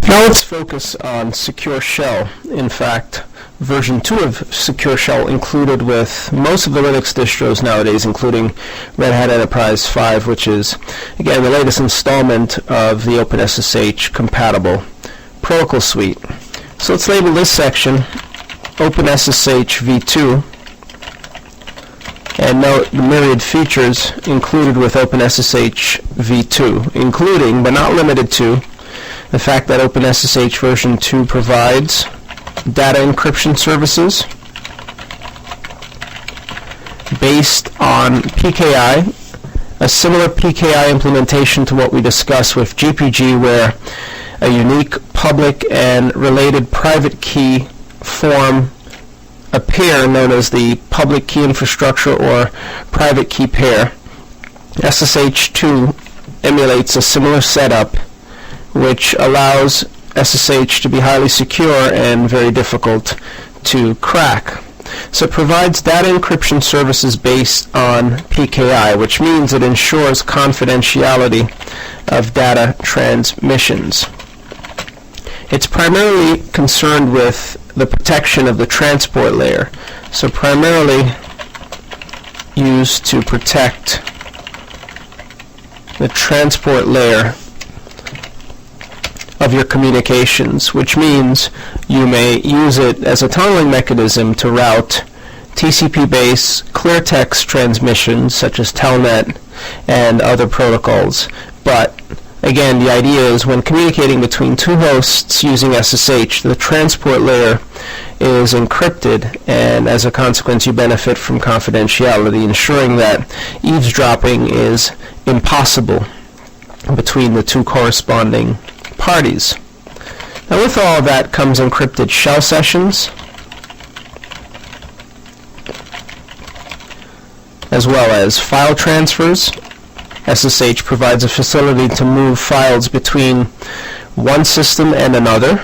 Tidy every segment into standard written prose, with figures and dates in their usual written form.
Now let's focus on Secure Shell. In fact, version 2 of Secure Shell included with most of the Linux distros nowadays, including Red Hat Enterprise 5, which is, again, the latest installment of the OpenSSH compatible protocol suite. So let's label this section OpenSSH v2, and note the myriad features included with OpenSSH v2, including, but not limited to, the fact that OpenSSH version 2 provides data encryption services based on PKI, a similar PKI implementation to what we discussed with GPG, where a unique public and related private key form a pair known as the public key infrastructure or private key pair. SSH2 emulates a similar setup, which allows SSH to be highly secure and very difficult to crack. So it provides data encryption services based on PKI, which means it ensures confidentiality of data transmissions. It's primarily concerned with the protection of the transport layer, so primarily used to protect the transport layer of your communications, which means you may use it as a tunneling mechanism to route TCP-based clear text transmissions such as Telnet and other protocols. But again, the idea is when communicating between two hosts using SSH, the transport layer is encrypted, and as a consequence you benefit from confidentiality, ensuring that eavesdropping is impossible between the two corresponding parties. Now with all of that comes encrypted shell sessions, as well as file transfers. SSH provides a facility to move files between one system and another.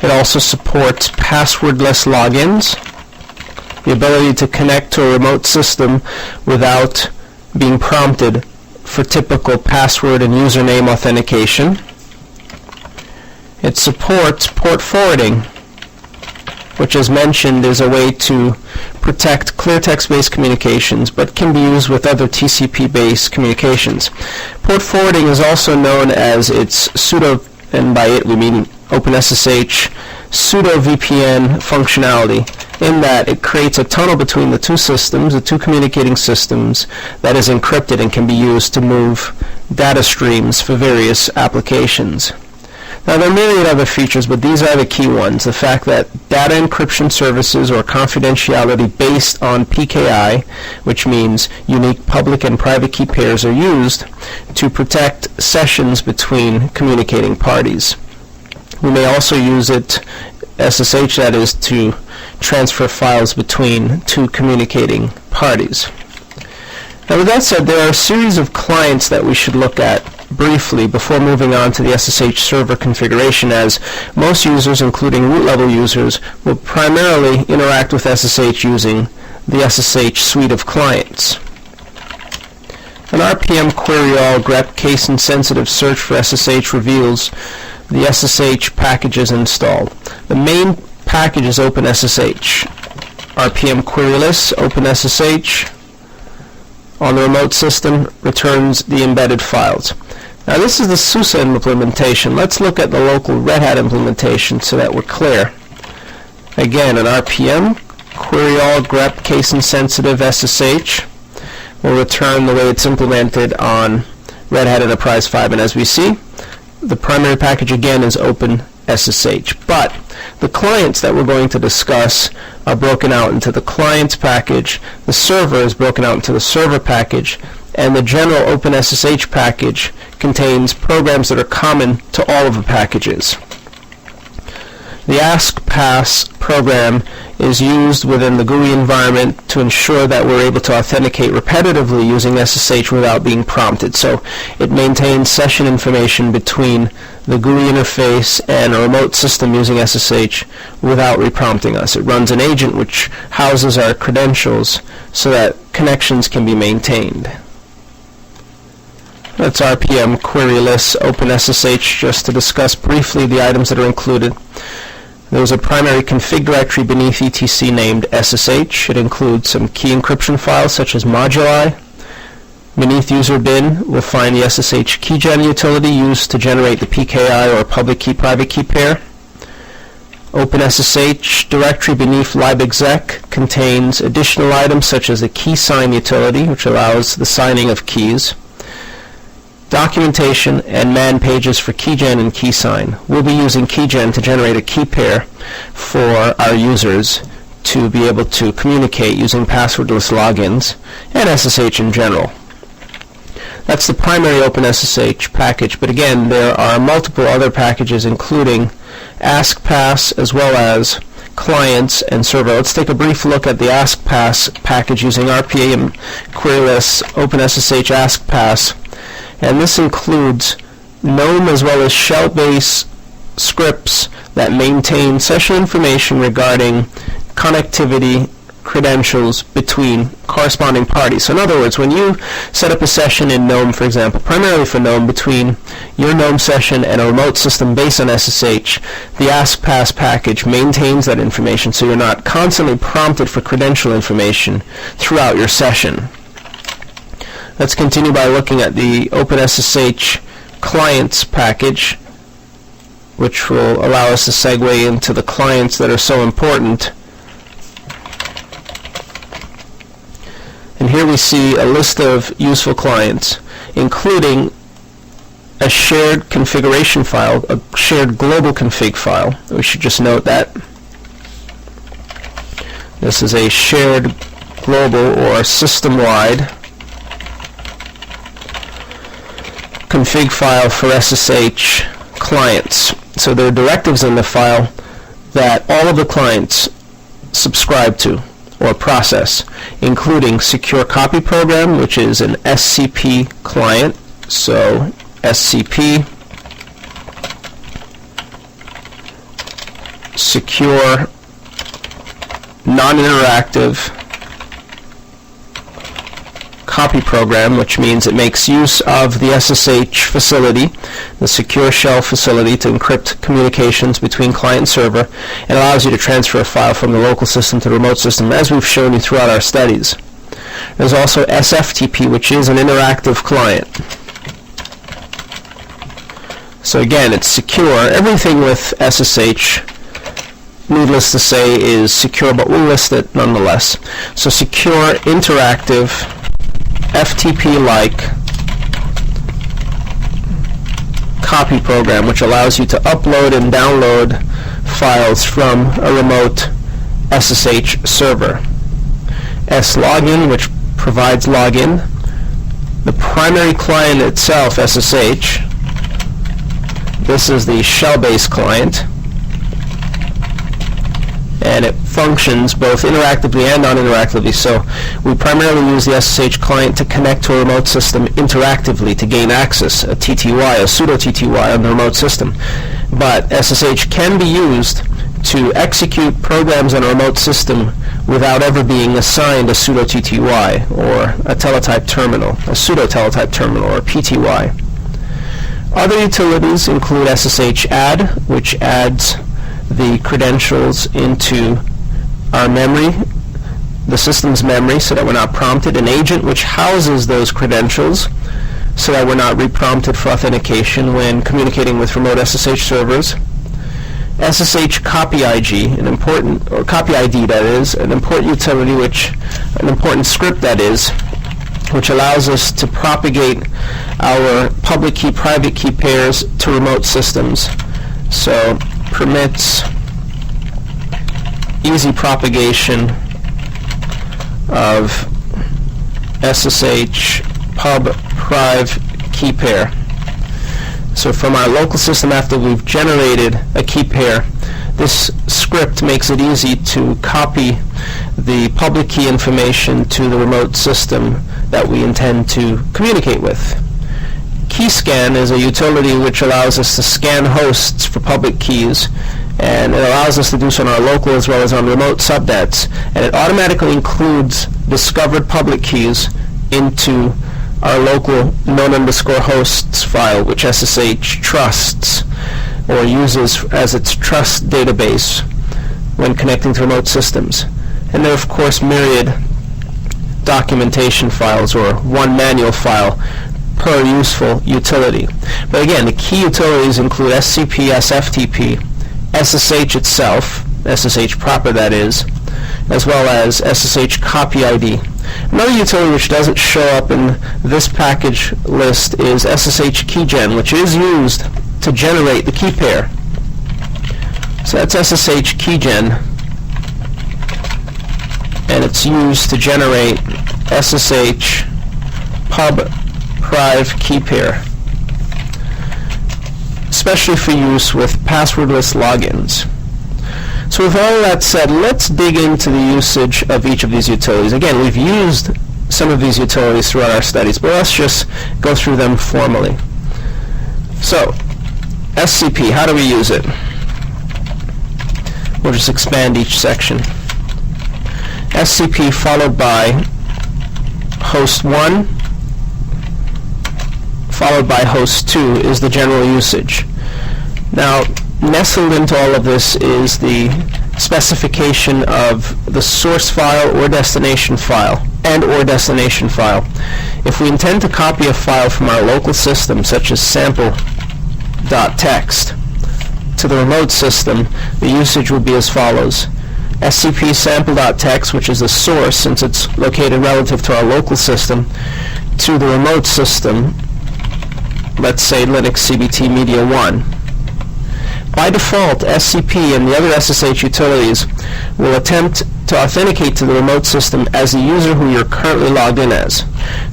It also supports passwordless logins, the ability to connect to a remote system without being prompted for typical password and username authentication. It supports port forwarding, which, as mentioned, is a way to protect clear text-based communications, but can be used with other TCP-based communications. Port forwarding is also known as its pseudo, and by it we mean OpenSSH pseudo VPN functionality, in that it creates a tunnel between the two systems, the two communicating systems, that is encrypted and can be used to move data streams for various applications. Now there are myriad other features, but these are the key ones. The fact that data encryption services or confidentiality based on PKI, which means unique public and private key pairs, are used to protect sessions between communicating parties. We may also use it, SSH that is, to transfer files between two communicating parties. Now with that said, there are a series of clients that we should look at briefly before moving on to the SSH server configuration, as most users, including root level users, will primarily interact with SSH using the SSH suite of clients. An RPM query all grep case insensitive search for SSH reveals the SSH packages installed. The main package is OpenSSH. RPM queryless OpenSSH on the remote system returns the embedded files. Now this is the SUSE implementation. Let's look at the local Red Hat implementation so that we're clear. Again, an RPM query all grep case insensitive SSH will return the way it's implemented on Red Hat Enterprise 5, and as we see, the primary package again is OpenSSH. But the clients that we're going to discuss are broken out into the clients package, the server is broken out into the server package, and the general OpenSSH package contains programs that are common to all of the packages. The AskPass program is used within the GUI environment to ensure that we're able to authenticate repetitively using SSH without being prompted. So it maintains session information between the GUI interface and a remote system using SSH without reprompting us. It runs an agent which houses our credentials so that connections can be maintained. Let's RPM queryless OpenSSH just to discuss briefly the items that are included. There's a primary config directory beneath etc named SSH. It includes some key encryption files such as moduli. Beneath user bin, we'll find the SSH keygen utility used to generate the PKI or public key private key pair. OpenSSH directory beneath libexec contains additional items such as the key sign utility, which allows the signing of keys. Documentation and man pages for keygen and keysign. We'll be using keygen to generate a key pair for our users to be able to communicate using passwordless logins and SSH in general. That's the primary OpenSSH package, but again, there are multiple other packages including AskPass as well as clients and server. Let's take a brief look at the AskPass package using RPM queryless OpenSSH AskPass. And this includes GNOME as well as shell-based scripts that maintain session information regarding connectivity credentials between corresponding parties. So in other words, when you set up a session in GNOME, for example, primarily for GNOME, between your GNOME session and a remote system based on SSH, the AskPass package maintains that information so you're not constantly prompted for credential information throughout your session. Let's continue by looking at the OpenSSH clients package, which will allow us to segue into the clients that are so important. And here we see a list of useful clients, including a shared configuration file, a shared global config file. We should just note that. This is a shared global or system-wide config file for SSH clients. So there are directives in the file that all of the clients subscribe to or process, including secure copy program, which is an SCP client. So SCP, secure non-interactive copy program, which means it makes use of the SSH facility, the secure shell facility, to encrypt communications between client and server, and allows you to transfer a file from the local system to the remote system, as we've shown you throughout our studies. There's also SFTP, which is an interactive client. So again, it's secure. Everything with SSH, needless to say, is secure, but we'll list it nonetheless. So secure, interactive, FTP-like copy program, which allows you to upload and download files from a remote SSH server. S-Login, which provides login. The primary client itself, SSH. This is the shell-based client, and it functions both interactively and non-interactively. So we primarily use the SSH client to connect to a remote system interactively to gain access, a TTY, a pseudo TTY on the remote system. But SSH can be used to execute programs on a remote system without ever being assigned a pseudo TTY or a teletype terminal, a pseudo teletype terminal, or PTY. Other utilities include SSH add, which adds the credentials into our memory, the system's memory, so that we're not prompted. An agent, which houses those credentials so that we're not reprompted for authentication when communicating with remote SSH servers. SSH copy ID, copy ID, that is, an important utility, an important script, that is, which allows us to propagate our public key private key pairs to remote systems. So permits easy propagation of SSH pub priv key pair. So from our local system, after we've generated a key pair, this script makes it easy to copy the public key information to the remote system that we intend to communicate with. Keyscan is a utility which allows us to scan hosts for public keys, and it allows us to do so on our local as well as on remote subnets, and it automatically includes discovered public keys into our local known_hosts file, which SSH trusts or uses as its trust database when connecting to remote systems. And there are, of course, myriad documentation files, or one manual file per useful utility. But again, the key utilities include SCP, SFTP, SSH itself, SSH proper that is, as well as SSH copy ID. Another utility which doesn't show up in this package list is SSH keygen, which is used to generate the key pair. So that's SSH keygen, and it's used to generate SSH pub priv key pair, especially for use with passwordless logins. So with all that said, let's dig into the usage of each of these utilities. Again, we've used some of these utilities throughout our studies, but let's just go through them formally. So, SCP, how do we use it? We'll just expand each section. SCP followed by host 1 followed by host 2 is the general usage. Now, nestled into all of this is the specification of the source file or destination file or destination file. If we intend to copy a file from our local system, such as sample.txt, to the remote system, the usage will be as follows. SCP sample.txt, which is the source since it's located relative to our local system, to the remote system, let's say Linux CBT Media 1. By default, SCP and the other SSH utilities will attempt to authenticate to the remote system as the user who you're currently logged in as.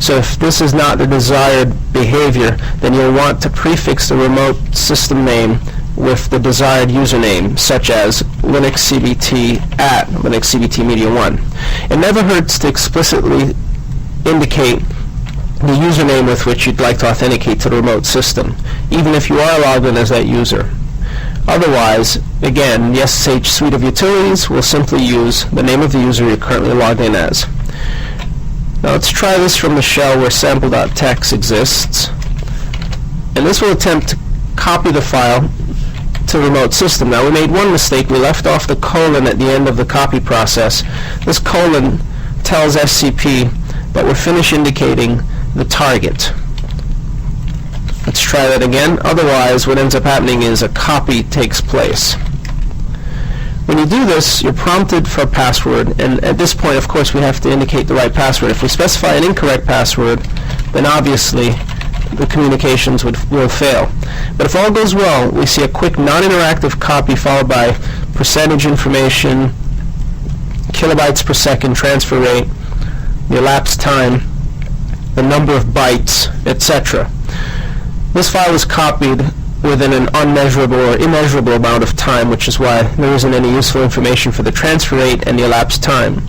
So if this is not the desired behavior, then you'll want to prefix the remote system name with the desired username, such as Linux CBT at Linux CBT Media 1. It never hurts to explicitly indicate the username with which you'd like to authenticate to the remote system, even if you are logged in as that user. Otherwise, again, the SSH suite of utilities will simply use the name of the user you're currently logged in as. Now let's try this from the shell where sample.txt exists. And this will attempt to copy the file to the remote system. Now we made one mistake. We left off the colon at the end of the copy process. This colon tells SCP, but we're finish indicating the target. Let's try that again. Otherwise, what ends up happening is a copy takes place. When you do this, you're prompted for a password, and at this point, of course, we have to indicate the right password. If we specify an incorrect password, then obviously the communications will fail. But if all goes well, we see a quick non-interactive copy followed by percentage information, kilobytes per second transfer rate, the elapsed time, the number of bytes, etc. This file is copied within an unmeasurable or immeasurable amount of time, which is why there isn't any useful information for the transfer rate and the elapsed time.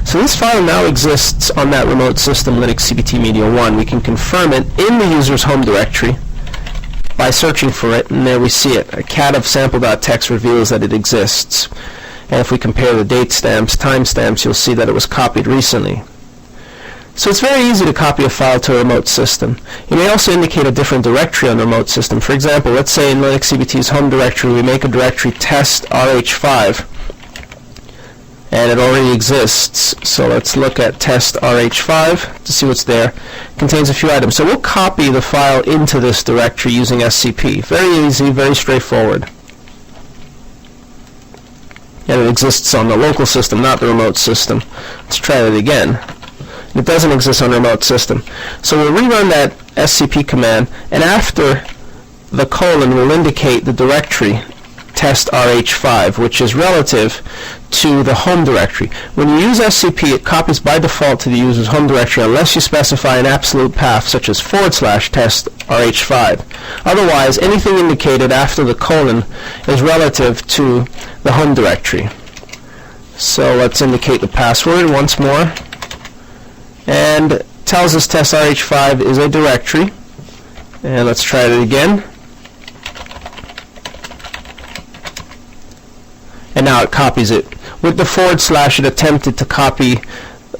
So this file now exists on that remote system, Linux CBT Media 1. We can confirm it in the user's home directory by searching for it, and there we see it. A cat of sample.txt reveals that it exists. And if we compare the date stamps, timestamps, you'll see that it was copied recently. So it's very easy to copy a file to a remote system. You may also indicate a different directory on the remote system. For example, let's say in Linux CBT's home directory we make a directory test RH5, and it already exists. So let's look at test RH5 to see what's there. It contains a few items. So we'll copy the file into this directory using SCP. Very easy, very straightforward. And it exists on the local system, not the remote system. Let's try that again. It doesn't exist on the remote system. So we'll rerun that SCP command, and after the colon will indicate the directory test RH5, which is relative to the home directory. When you use SCP, it copies by default to the user's home directory unless you specify an absolute path such as / test RH5. Otherwise, anything indicated after the colon is relative to the home directory. So let's indicate the password once more. And tells us test RH5 is a directory. And let's try it again. And now it copies it. With the / it attempted to copy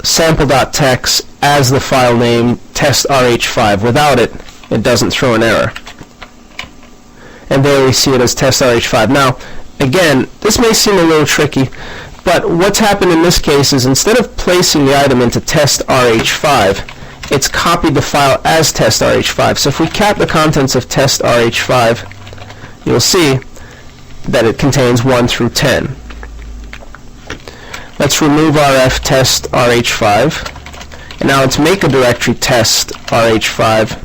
sample.txt as the file name testrh5. Without it, it doesn't throw an error. And there we see it as testrh5. Now, again, this may seem a little tricky, but what's happened in this case is instead of placing the item into testrh5, it's copied the file as testrh5. So if we cap the contents of testrh5, you'll see that it contains 1 through 10. Let's remove rf testrh5, and now let's make a directory testrh5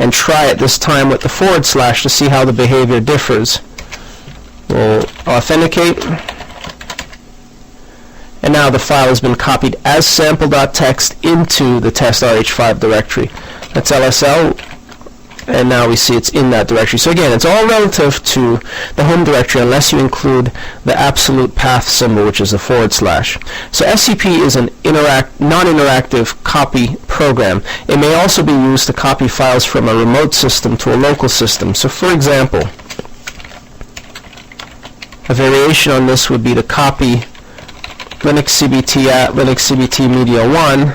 and try it this time with the / to see how the behavior differs. We'll authenticate, and now the file has been copied as sample.txt into the testrh5 directory. That's LSL, and now we see it's in that directory. So again, it's all relative to the home directory unless you include the absolute path symbol, which is the /. So SCP is an non-interactive copy program. It may also be used to copy files from a remote system to a local system. So for example, a variation on this would be to copy Linux CBT at Linux CBT Media 1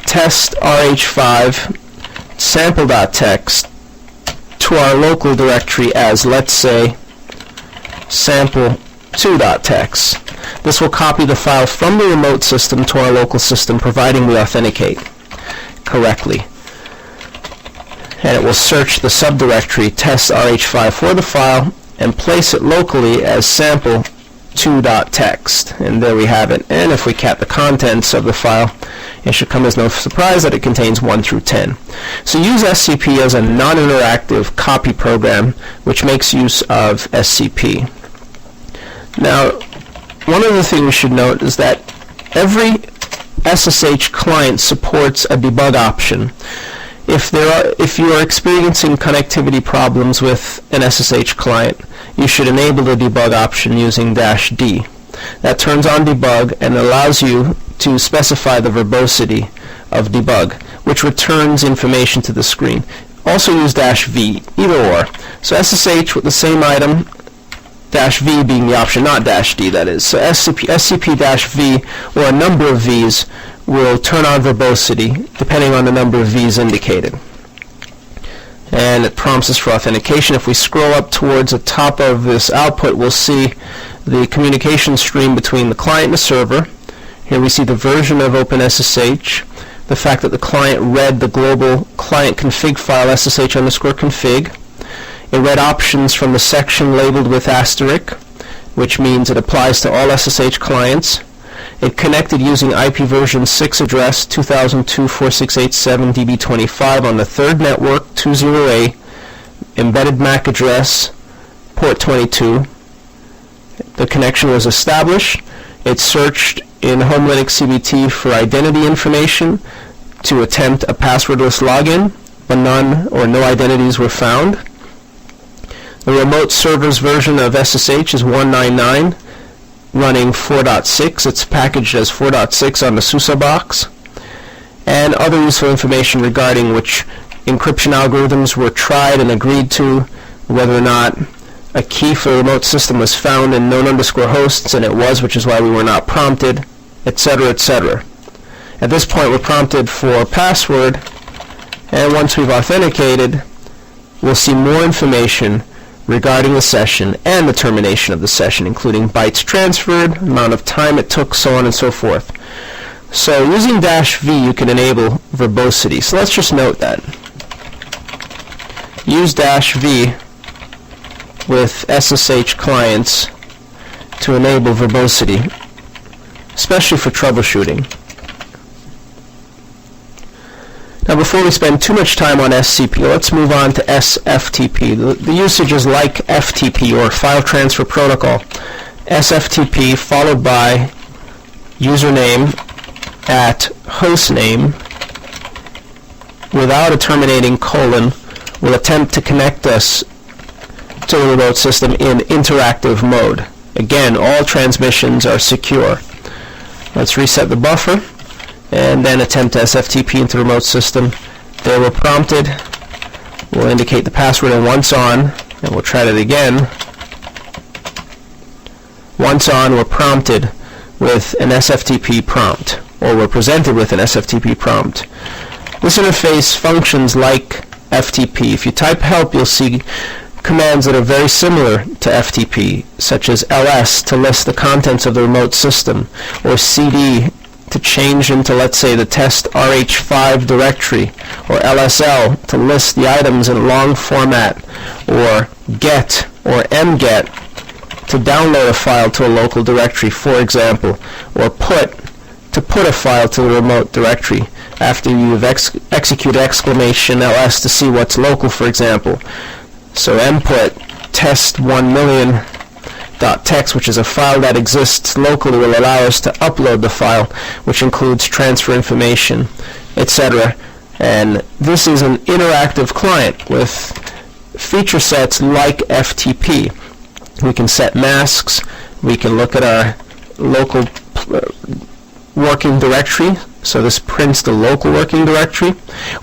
testrh5 sample.txt to our local directory as, let's say, sample2.txt. This will copy the file from the remote system to our local system, providing we authenticate correctly. And it will search the subdirectory testrh5 for the file and place it locally as sample2.txt. And there we have it. And if we cap the contents of the file, it should come as no surprise that it contains 1 through 10. So use SCP as a non-interactive copy program which makes use of SCP. Now, one other thing we should note is that every SSH client supports a debug option. If you are experiencing connectivity problems with an SSH client, you should enable the debug option using -D. That turns on debug and allows you to specify the verbosity of debug, which returns information to the screen. Also use -V, either or. So SSH with the same item, -V being the option, not -D, that is. So SCP-V or a number of V's will turn on verbosity depending on the number of V's indicated. And it prompts us for authentication. If we scroll up towards the top of this output, we'll see the communication stream between the client and the server. Here we see the version of OpenSSH, the fact that the client read the global client config file ssh_config. It read options from the section labeled with asterisk, which means it applies to all SSH clients. It connected using IP version 6 address 2002.4687 DB25 on the third network 20A, embedded MAC address port 22. The connection was established. It searched in Home Linux CBT for identity information to attempt a passwordless login, but none or no identities were found. The remote server's version of SSH is 199, running 4.6. It's packaged as 4.6 on the SUSE box. And other useful information regarding which encryption algorithms were tried and agreed to, whether or not a key for the remote system was found in known_hosts, and it was, which is why we were not prompted, etc., etc. At this point, we're prompted for password, and once we've authenticated, we'll see more information regarding the session and the termination of the session, including bytes transferred, amount of time it took, so on and so forth. So using -V, you can enable verbosity. So let's just note that. Use -V with SSH clients to enable verbosity, especially for troubleshooting. Now, before we spend too much time on SCP, let's move on to SFTP. The usage is like FTP, or File Transfer Protocol. SFTP followed by username at hostname without a terminating colon will attempt to connect us to the remote system in interactive mode. Again, all transmissions are secure. Let's reset the buffer and then attempt SFTP into the remote system. There we're prompted. We'll indicate the password, and once on, and we'll try that again. Once on, we're prompted with an SFTP prompt, or we're presented with an SFTP prompt. This interface functions like FTP. If you type help, you'll see commands that are very similar to FTP, such as ls to list the contents of the remote system, or cd to change into, let's say, the test RH5 directory, or LSL to list the items in long format, or get or mget to download a file to a local directory, for example, or put to put a file to the remote directory after you've executed !ls to see what's local, for example. So input test 1,000,000.txt, which is a file that exists locally, will allow us to upload the file, which includes transfer information, etc. And this is an interactive client with feature sets like FTP. We can set masks, we can look at our local working directory, so this prints the local working directory.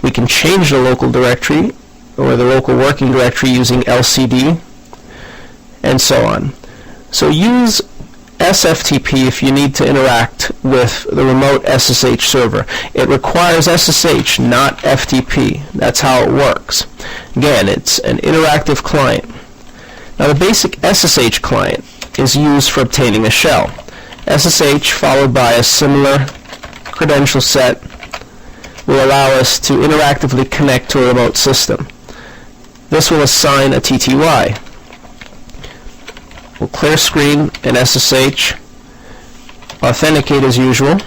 We can change the local directory or the local working directory using LCD, and so on. So use SFTP if you need to interact with the remote SSH server. It requires SSH, not FTP. That's how it works. Again, it's an interactive client. Now, the basic SSH client is used for obtaining a shell. SSH followed by a similar credential set will allow us to interactively connect to a remote system. This will assign a TTY. We'll clear screen and SSH, authenticate as usual.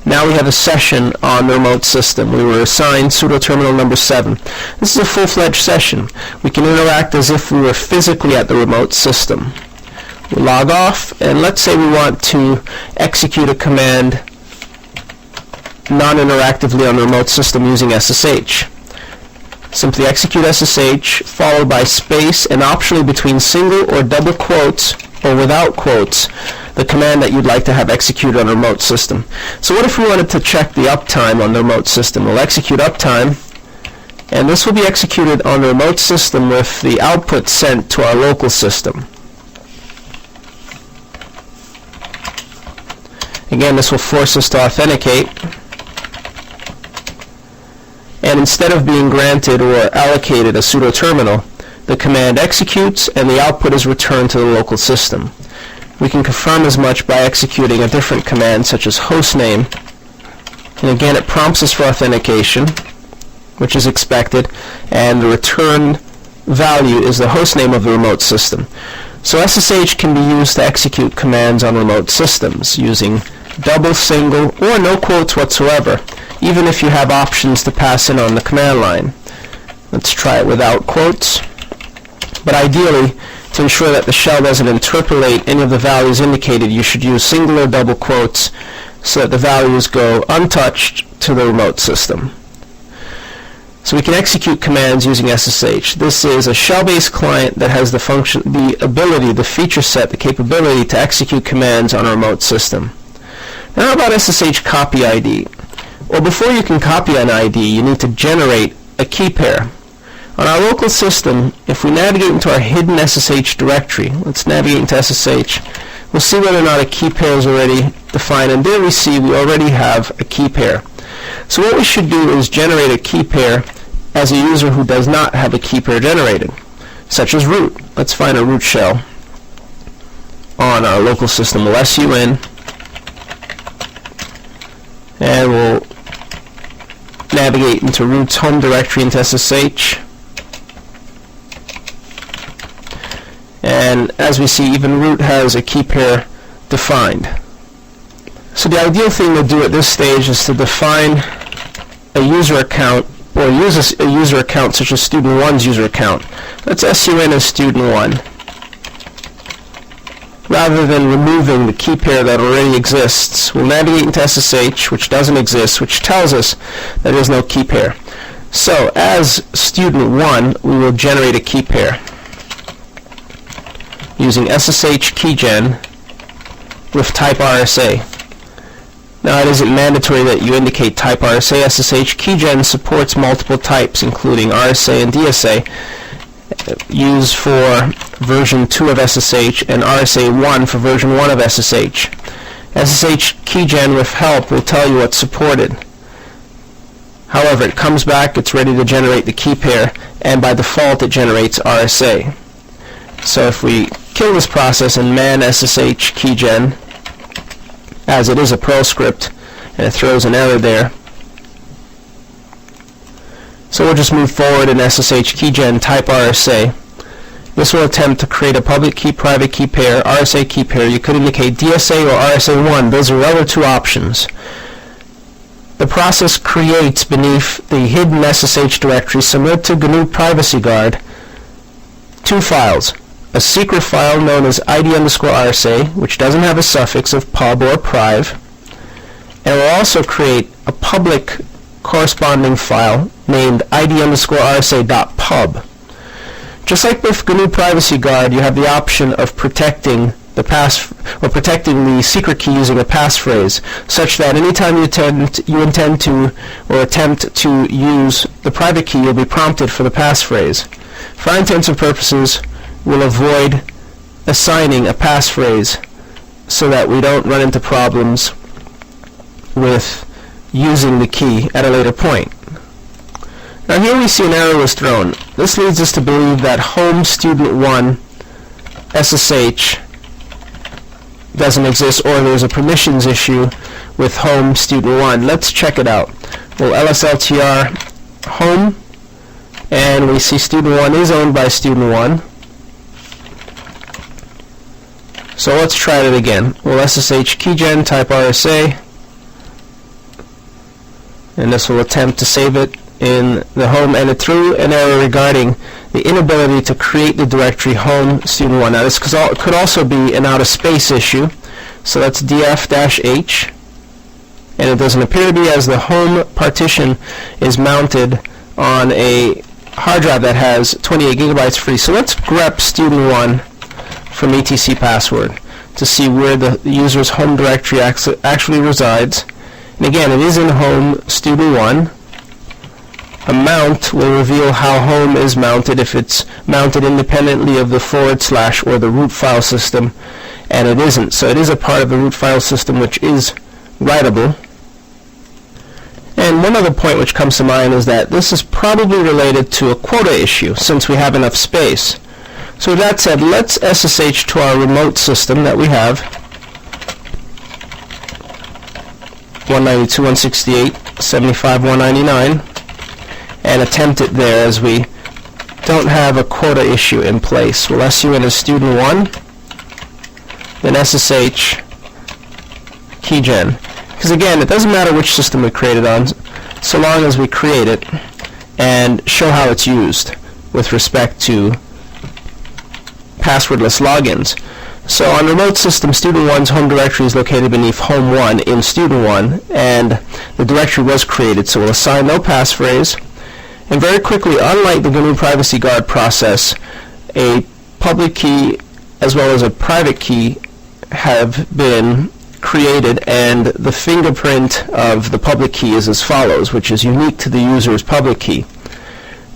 Now we have a session on the remote system. We were assigned sudo terminal number 7. This is a full-fledged session. We can interact as if we were physically at the remote system. We log off, and let's say we want to execute a command non-interactively on the remote system using SSH. Simply execute SSH, followed by space, and optionally between single or double quotes, or without quotes, the command that you'd like to have executed on a remote system. So what if we wanted to check the uptime on the remote system? We'll execute uptime, and this will be executed on the remote system with the output sent to our local system. Again, this will force us to authenticate. And instead of being granted or allocated a sudo terminal, the command executes and the output is returned to the local system. We can confirm as much by executing a different command such as hostname. And again, it prompts us for authentication, which is expected, and the return value is the hostname of the remote system. So SSH can be used to execute commands on remote systems using double, single, or no quotes whatsoever, even if you have options to pass in on the command line. Let's try it without quotes. But ideally, to ensure that the shell doesn't interpolate any of the values indicated, you should use single or double quotes so that the values go untouched to the remote system. So we can execute commands using SSH. This is a shell-based client that has the function, the ability, the feature set, the capability to execute commands on a remote system. Now how about SSH copy ID? Well, before you can copy an ID, you need to generate a key pair. On our local system, if we navigate into our hidden SSH directory, let's navigate into SSH, we'll see whether or not a key pair is already defined, and there we see we already have a key pair. So what we should do is generate a key pair as a user who does not have a key pair generated, such as root. Let's find a root shell on our local system. We'll SU in, and we'll navigate into root's home directory into SSH. And as we see, even root has a key pair defined. So the ideal thing to do at this stage is to define a user account, or use a user account such as student 1's user account. Let's SU in as student 1. Rather than removing the key pair that already exists, we'll navigate into SSH, which doesn't exist, which tells us that there is no key pair. So as student 1, we will generate a key pair using SSH keygen with type RSA. Now, it isn't mandatory that you indicate type RSA. SSH keygen supports multiple types, including RSA and DSA, use for version 2 of SSH and RSA1 for version 1 of SSH. SSH keygen with help will tell you what's supported. However, it comes back, it's ready to generate the key pair, and by default it generates RSA. So if we kill this process and man SSH keygen, as it is a Perl script, and it throws an error there. So we'll just move forward in SSH keygen, type RSA. This will attempt to create a public key, private key pair, RSA key pair. You could indicate DSA or RSA1. Those are your other two options. The process creates beneath the hidden SSH directory, similar to GNU Privacy Guard, two files. A secret file known as ID_RSA, which doesn't have a suffix of pub or priv, and will also create a public corresponding file named ID_RSA.pub. Just like with GNU Privacy Guard, you have the option of protecting the protecting the secret key using a passphrase, such that anytime you intend to or attempt to use the private key, you'll be prompted for the passphrase. For all intents and purposes, we'll avoid assigning a passphrase so that we don't run into problems with using the key at a later point. Now here we see an error was thrown. This leads us to believe that home student 1 SSH doesn't exist, or there's a permissions issue with home student 1. Let's check it out. We'll lsltr home, and we see student 1 is owned by student 1. So let's try it again. We'll SSH keygen, type RSA, and this will attempt to save it in the home, and it threw an error regarding the inability to create the directory home student 1. Now this could also be an out of space issue, so that's df-h, and it doesn't appear to be, as the home partition is mounted on a hard drive that has 28 gigabytes free. So let's grep student 1 from etc password to see where the user's home directory actually resides. And again, it is in home student 1. A mount will reveal how home is mounted, if it's mounted independently of the / or the root file system, and it isn't. So it is a part of the root file system which is writable. And one other point which comes to mind is that this is probably related to a quota isse, since we have enough space. So with that said, let's SSH to our remote system that we have, 192.168.75.199, and attempt it there, as we don't have a quota issue in place. We'll SU in as student 1, then SSH keygen. Because again, it doesn't matter which system we create it on, so long as we create it and show how it's used with respect to passwordless logins. So on remote system, student 1's home directory is located beneath home 1 in student 1, and the directory was created, so we'll assign no passphrase. And very quickly, unlike the GNU Privacy Guard process, a public key as well as a private key have been created, and the fingerprint of the public key is as follows, which is unique to the user's public key.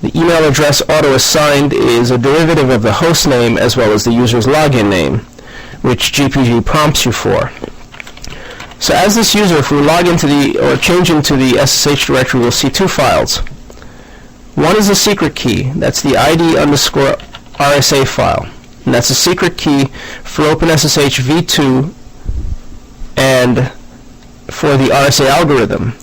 The email address auto-assigned is a derivative of the host name as well as the user's login name, which GPG prompts you for. So as this user, if we log into or change into the SSH directory, we'll see two files. One is a secret key. That's the ID_RSA file. And that's a secret key for OpenSSH v2 and for the RSA algorithm.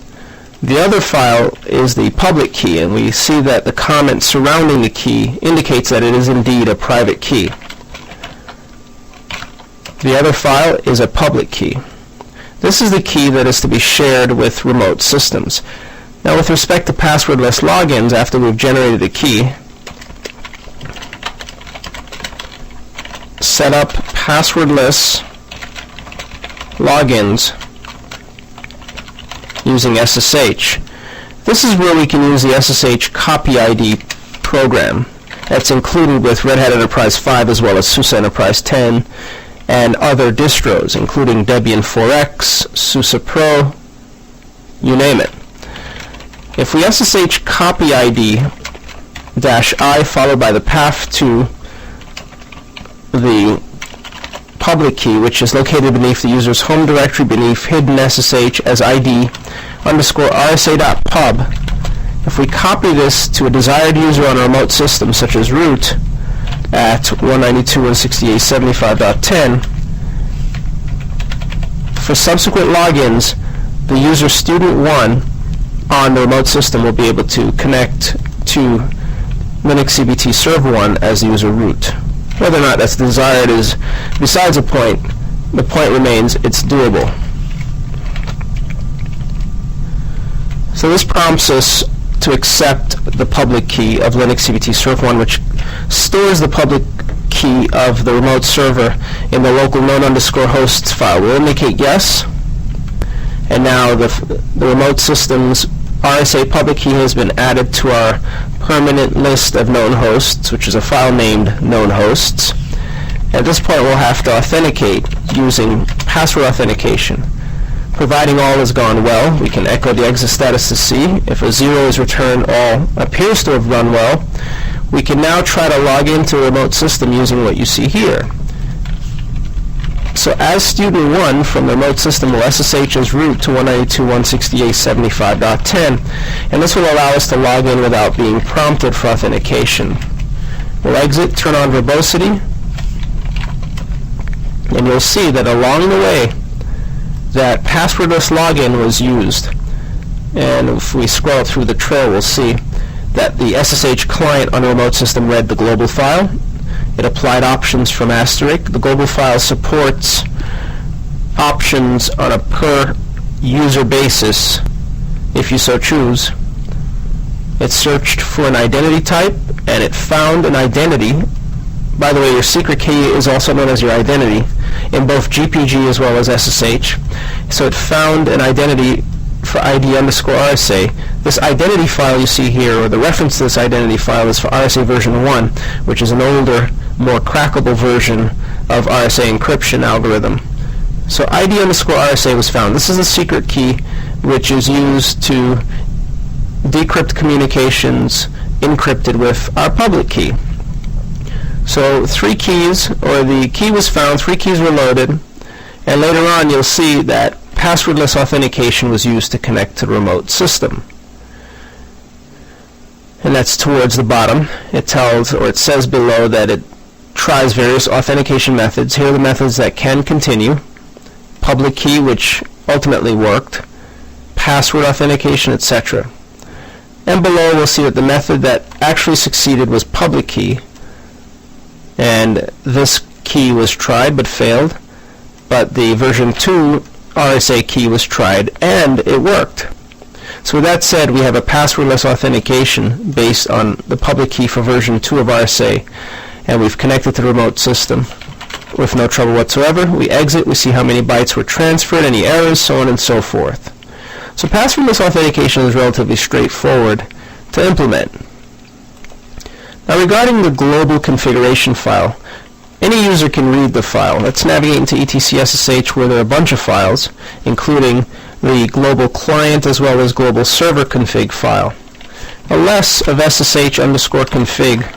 The other file is the public key, and we see that the comment surrounding the key indicates that it is indeed a private key. The other file is a public key. This is the key that is to be shared with remote systems. Now with respect to passwordless logins, after we've generated a key, set up passwordless logins using SSH. This is where we can use the SSH copy ID program that's included with Red Hat Enterprise 5 as well as SUSE Enterprise 10 and other distros, including Debian 4X, SUSE Pro, you name it. If we SSH copy ID -I followed by the path to the public key, which is located beneath the user's home directory beneath hidden SSH as ID_RSA.pub. If we copy this to a desired user on a remote system, such as root at 192.168.75.10, for subsequent logins, the user student1 on the remote system will be able to connect to Linux CBT server 1 as the user root. Whether or not that's desired is besides the point. The point remains it's doable. So this prompts us to accept the public key of Linux CBT server 1, which stores the public key of the remote server in the local known_hosts file. We'll indicate yes, and now the remote system's RSA public key has been added to our permanent list of known hosts, which is a file named known hosts. At this point, we'll have to authenticate using password authentication. Providing all has gone well, we can echo the exit status to see. If a 0 is returned, all appears to have run well. We can now try to log into a remote system using what you see here. So as student 1 from the remote system will SSH as root to 192.168.75.10, and this will allow us to log in without being prompted for authentication. We'll exit, turn on verbosity, and you'll see that along the way that passwordless login was used. And if we scroll through the trail, we'll see that the SSH client on the remote system read the global file. It applied options from *. The global file supports options on a per user basis if you so choose. It searched for an identity type and it found an identity. By the way, your secret key is also known as your identity in both GPG as well as SSH. So it found an identity for ID_RSA. This identity file you see here, or the reference to this identity file, is for RSA version 1, which is an older, more crackable version of RSA encryption algorithm. So ID_RSA was found. This is the secret key which is used to decrypt communications encrypted with our public key. So 3 keys, or the key was found, 3 keys were loaded, and later on you'll see that passwordless authentication was used to connect to the remote system. And that's towards the bottom. It tells, or it says below, that it tries various authentication methods. Here are the methods that can continue. Public key, which ultimately worked, password authentication, etc. And below we'll see that the method that actually succeeded was public key, and this key was tried but failed, but the version 2 RSA key was tried and it worked. So with that said, we have a passwordless authentication based on the public key for version 2 of RSA, and we've connected to the remote system with no trouble whatsoever. We exit, we see how many bytes were transferred, any errors, so on and so forth. So passwordless authentication is relatively straightforward to implement. Now regarding the global configuration file, any user can read the file. Let's navigate into etc SSH, where there are a bunch of files, including the global client as well as global server config file. A less of SSH_config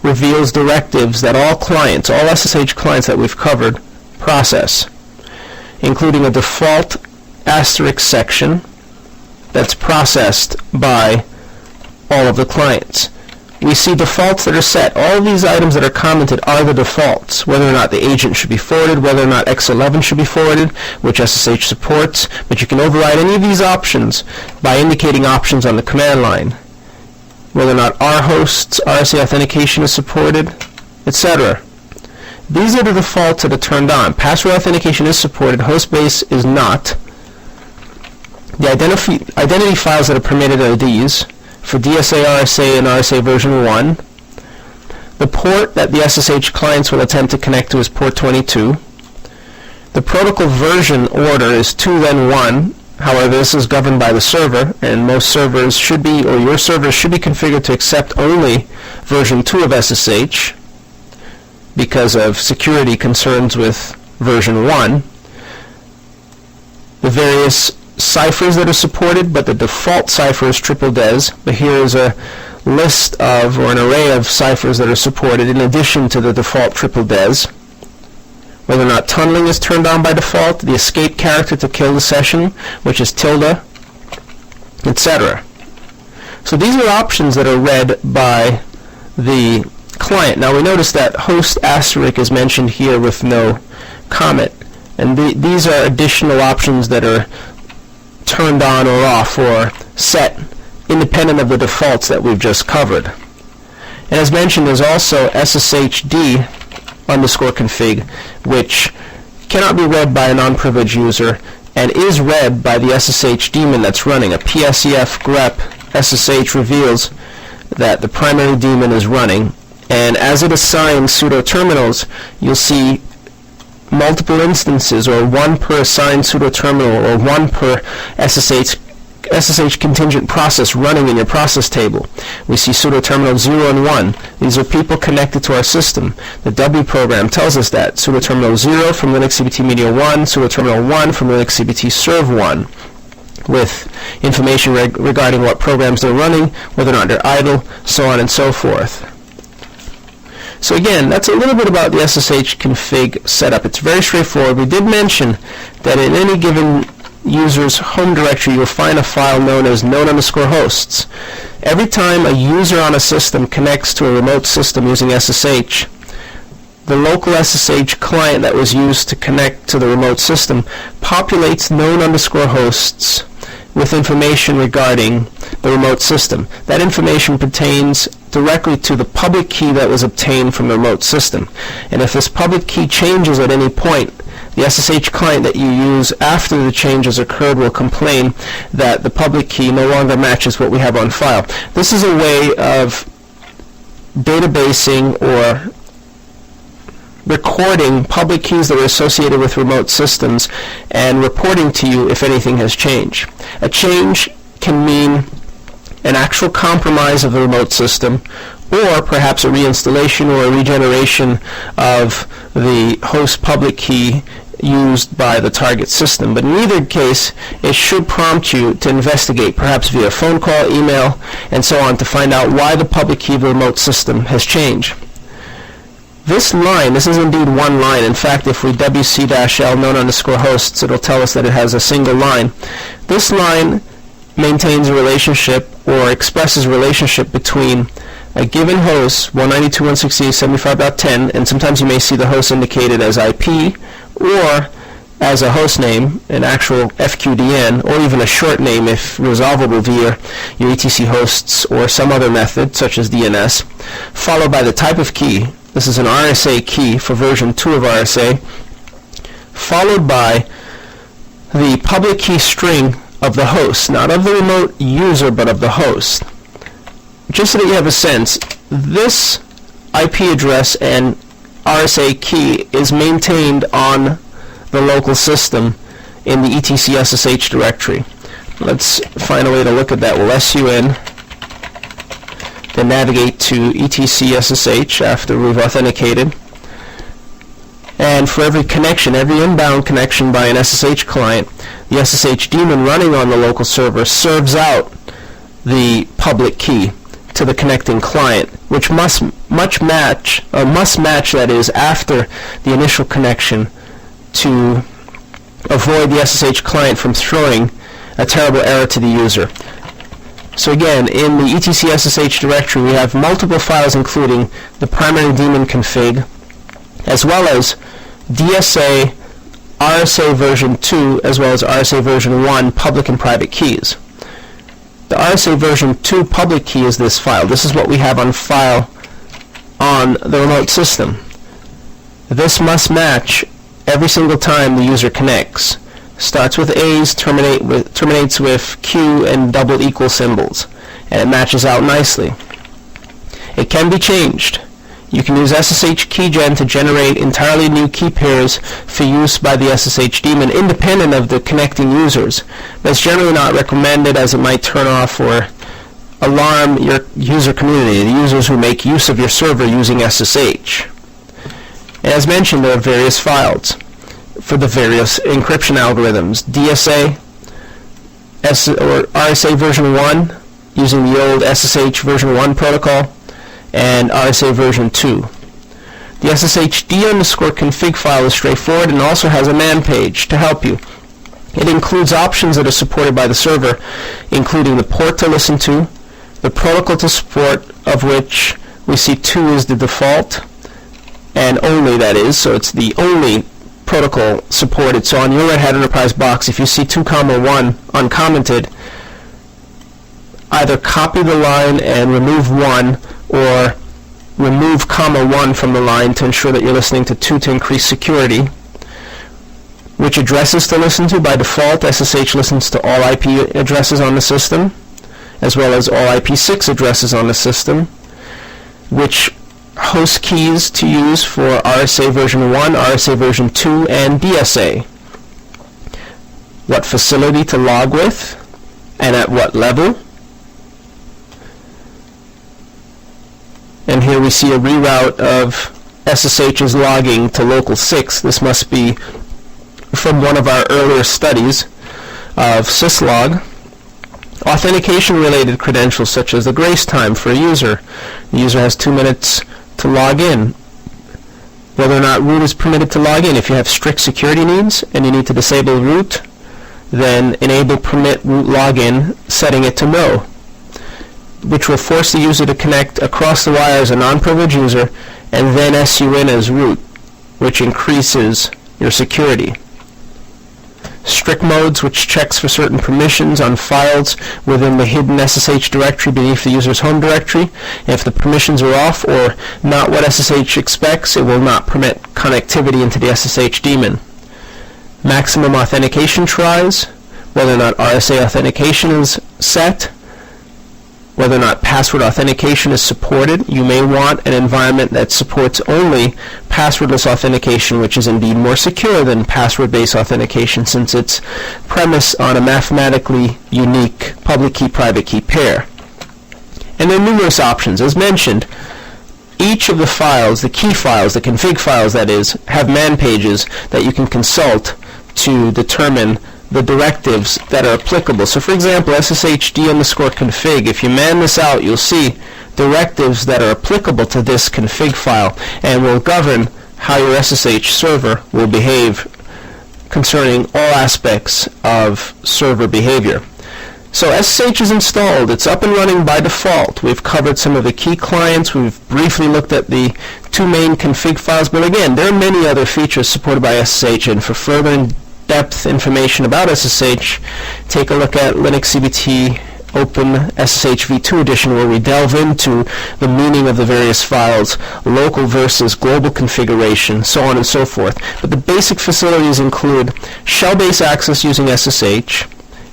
reveals directives that all clients, all SSH clients that we've covered, process, including a default asterisk section that's processed by all of the clients. We see defaults that are set. All of these items that are commented are the defaults, whether or not the agent should be forwarded, whether or not X11 should be forwarded, which SSH supports, but you can override any of these options by indicating options on the command line, whether or not rhosts, RSA authentication is supported, etc. These are the defaults that are turned on. Password authentication is supported, hostbase is not. The identity files that are permitted are these. For DSA, RSA, and RSA version 1. The port that the SSH clients will attempt to connect to is port 22. The protocol version order is 2 then 1. However, this is governed by the server, and most servers should be, or your server should be configured to accept only version 2 of SSH because of security concerns with version 1. The various ciphers that are supported, but the default cipher is triple des. But here is a list of, or an array of ciphers that are supported in addition to the default triple des. Whether or not tunneling is turned on by default, the escape character to kill the session, which is tilde, etc. So these are options that are read by the client. Now we notice that host asterisk is mentioned here with no comment, and these are additional options that are turned on or off or set independent of the defaults that we've just covered. And as mentioned, there's also SSHD _config, which cannot be read by a non-privileged user and is read by the SSH daemon that's running. A PSEF grep SSH reveals that the primary daemon is running, and as it assigns pseudo terminals, you'll see multiple instances, or one per assigned pseudo terminal, or one per SSH contingent process running in your process table. We see pseudo terminal 0 and 1. These are people connected to our system. The W program tells us that. Pseudo terminal 0 from Linux CBT Media 1, pseudo terminal 1 from Linux CBT Serve 1, with information regarding what programs they're running, whether or not they're idle, so on and so forth. So again, that's a little bit about the SSH config setup. It's very straightforward. We did mention that in any given user's home directory, you'll find a file known as node_hosts. Every time a user on a system connects to a remote system using SSH, the local SSH client that was used to connect to the remote system populates node_hosts with information regarding the remote system. That information pertains directly to the public key that was obtained from the remote system. And if this public key changes at any point, the SSH client that you use after the changes occurred will complain that the public key no longer matches what we have on file. This is a way of databasing or recording public keys that are associated with remote systems and reporting to you if anything has changed. A change can mean an actual compromise of the remote system, or perhaps a reinstallation or a regeneration of the host public key used by the target system. But in either case, it should prompt you to investigate, perhaps via phone call, email, and so on, to find out why the public key of the remote system has changed. This line, this is indeed one line. In fact, if we wc-l node_hosts, it'll tell us that it has a single line. This line maintains a relationship or expresses a relationship between a given host, 192.168.75.10, and sometimes you may see the host indicated as IP or as a host name, an actual FQDN, or even a short name if resolvable via your etc hosts or some other method, such as DNS, followed by the type of key. This is an RSA key for version 2 of RSA, followed by the public key string of the host, not of the remote user, but of the host. Just so that you have a sense, this IP address and RSA key is maintained on the local system in the etc SSH directory. Let's find a way to look at that. We'll SU in, then navigate to etc SSH after we've authenticated. And for every connection, every inbound connection by an SSH client, the SSH daemon running on the local server serves out the public key to the connecting client, which must match, that is, after the initial connection, to avoid the SSH client from throwing a terrible error to the user. So again, in the etc SSH directory, we have multiple files including the primary daemon config, as well as DSA, RSA version 2, as well as RSA version 1 public and private keys. The RSA version 2 public key is this file. This is what we have on file on the remote system. This must match every single time the user connects. Starts with A's, terminates with Q and double equal symbols, and it matches out nicely. It can be changed. You can use SSH keygen to generate entirely new key pairs for use by the SSH daemon independent of the connecting users. That's generally not recommended, as it might turn off or alarm your user community, the users who make use of your server using SSH. And as mentioned, there are various files for the various encryption algorithms. DSA or RSA version 1 using the old SSH version 1 protocol and RSA version 2. The SSHD_config file is straightforward and also has a man page to help you. It includes options that are supported by the server, including the port to listen to, the protocol to support, of which we see 2 is the default, and only, that is, so it's the only protocol supported. So on your Red Hat Enterprise box, if you see 2,1 uncommented, either copy the line and remove 1, or remove (1) from the line to ensure that you're listening to 2 to increase security. Which addresses to listen to? By default, SSH listens to all IP addresses on the system, as well as all IP6 addresses on the system. Which host keys to use for RSA version 1, RSA version 2, and DSA. What facility to log with, and at what level. And here we see a reroute of SSH's logging to local 6. This must be from one of our earlier studies of syslog. Authentication-related credentials, such as the grace time for a user. The user has 2 minutes to log in. Whether or not root is permitted to log in. If you have strict security needs and you need to disable root, then enable permit root login, setting it to no, which will force the user to connect across the wire as a non-privileged user and then SU in as root, which increases your security. Strict modes, which checks for certain permissions on files within the hidden SSH directory beneath the user's home directory. If the permissions are off or not what SSH expects, it will not permit connectivity into the SSH daemon. Maximum authentication tries, whether or not RSA authentication is set, whether or not password authentication is supported. You may want an environment that supports only passwordless authentication, which is indeed more secure than password-based authentication, since it's premised on a mathematically unique public key private key pair. And there are numerous options. As mentioned, each of the files, the key files, the config files that is, have man pages that you can consult to determine the directives that are applicable. So for example, SSHD_config, if you man this out, you'll see directives that are applicable to this config file and will govern how your SSH server will behave concerning all aspects of server behavior. So SSH is installed. It's up and running by default. We've covered some of the key clients. We've briefly looked at the 2 main config files, but again, there are many other features supported by SSH, and for further in-depth information about SSH, take a look at Linux CBT Open SSH v2 edition, where we delve into the meaning of the various files, local versus global configuration, so on and so forth. But the basic facilities include shell-based access using SSH,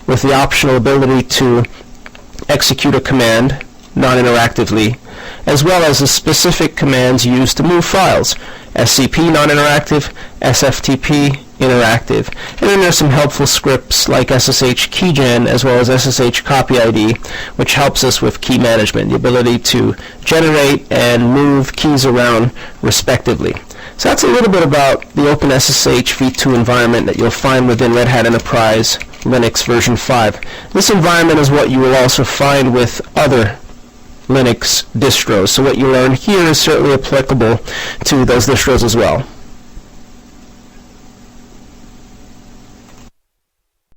with the optional ability to execute a command non-interactively, as well as the specific commands used to move files. SCP non-interactive, SFTP interactive. And then there's some helpful scripts like SSH keygen as well as SSH copy ID, which helps us with key management, the ability to generate and move keys around respectively. So that's a little bit about the Open SSH v2 environment that you'll find within Red Hat Enterprise Linux version 5. This environment is what you will also find with other Linux distros. So what you learn here is certainly applicable to those distros as well.